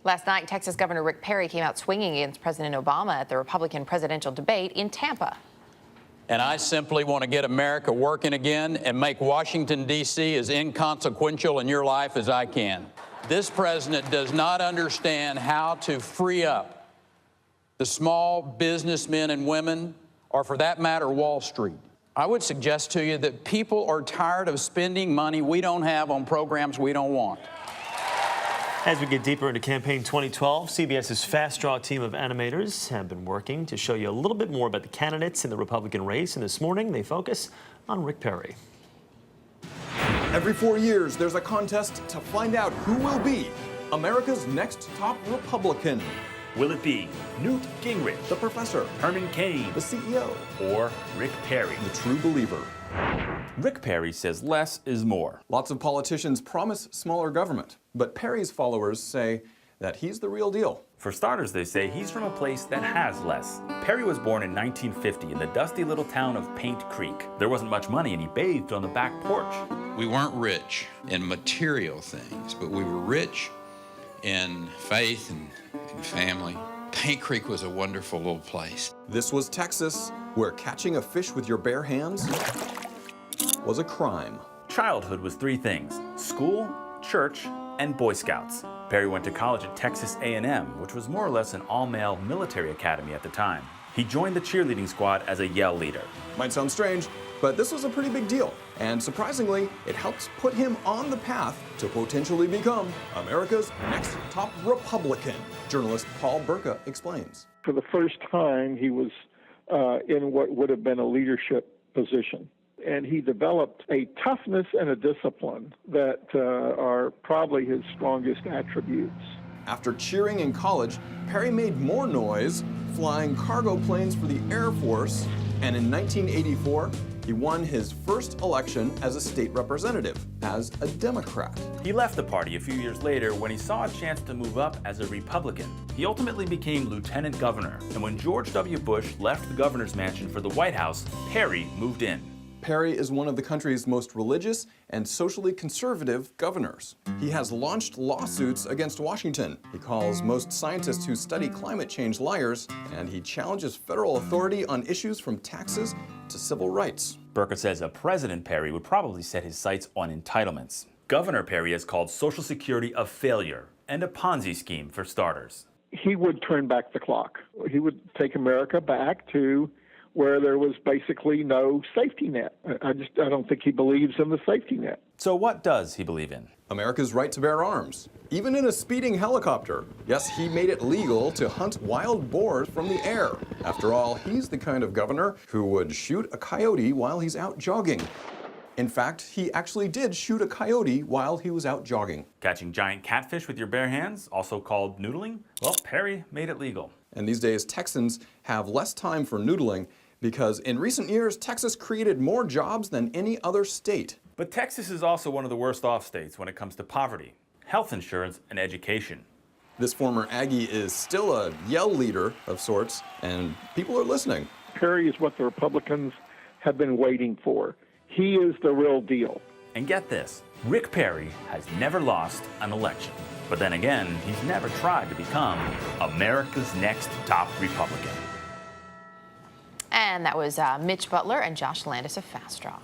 Last night, Texas Governor Rick Perry came out swinging against President Obama at the Republican presidential debate in Tampa. And I simply want to get America working again and make Washington, D.C. as inconsequential in your life as I can. This president does not understand how to free up the small businessmen and women, or for that matter, Wall Street. I would suggest to you that people are tired of spending money we don't have on programs we don't want. As we get deeper into campaign 2012, CBS's Fast Draw team of animators have been working to show you a little bit more about the candidates in the Republican race, and this morning they focus on Rick Perry. Every 4 years, there's a contest to find out who will be America's next top Republican. Will it be Newt Gingrich, The Professor, Herman Cain, the CEO, or Rick Perry? the True Believer? Rick Perry says less is more. Lots of politicians promise smaller government, but Perry's followers say that he's the real deal. For starters, they say he's from a place that has less. Perry was born in 1950 in the dusty little town of Paint Creek. There wasn't much money and he bathed on the back porch. We weren't rich in material things, but we were rich in faith and family. Paint Creek was a wonderful little place. This was Texas, where catching a fish with your bare hands was a crime. Childhood was three things: school, church, and Boy Scouts. Perry went to college at Texas A&M, which was more or less an all-male military academy at the time. He joined the cheerleading squad as a yell leader. Might sound strange, but this was a pretty big deal. And surprisingly, it helps put him on the path to potentially become America's next top Republican. Journalist Paul Burka explains. For the first time, he was in what would have been a leadership position. And he developed a toughness and a discipline that are probably his strongest attributes. After cheering in college, Perry made more noise flying cargo planes for the Air Force, and in 1984, he won his first election as a state representative, as a Democrat. He left the party a few years later when he saw a chance to move up as a Republican. He ultimately became lieutenant governor, and when George W. Bush left the governor's mansion for the White House, Perry moved in. Perry is one of the country's most religious and socially conservative governors. He has launched lawsuits against Washington. He calls most scientists who study climate change liars, and he challenges federal authority on issues from taxes to civil rights. Burka says a President Perry would probably set his sights on entitlements. Governor Perry has called Social Security a failure and a Ponzi scheme for starters. He would turn back the clock. He would take America back to where there was basically no safety net. I don't think he believes in the safety net. So what does he believe in? America's right to bear arms, even in a speeding helicopter. Yes, he made it legal to hunt wild boars from the air. After all, he's the kind of governor who would shoot a coyote while he's out jogging. In fact, he actually did shoot a coyote while he was out jogging. Catching giant catfish with your bare hands, also called noodling? Well, Perry made it legal. And these days, Texans have less time for noodling because in recent years, Texas created more jobs than any other state. But Texas is also one of the worst off states when it comes to poverty, health insurance, and education. This former Aggie is still a yell leader of sorts, and people are listening. Perry is what the Republicans have been waiting for. He is the real deal. And get this, Rick Perry has never lost an election. But then again, he's never tried to become America's next top Republican. And that was Mitch Butler and Josh Landis of Fast Draw.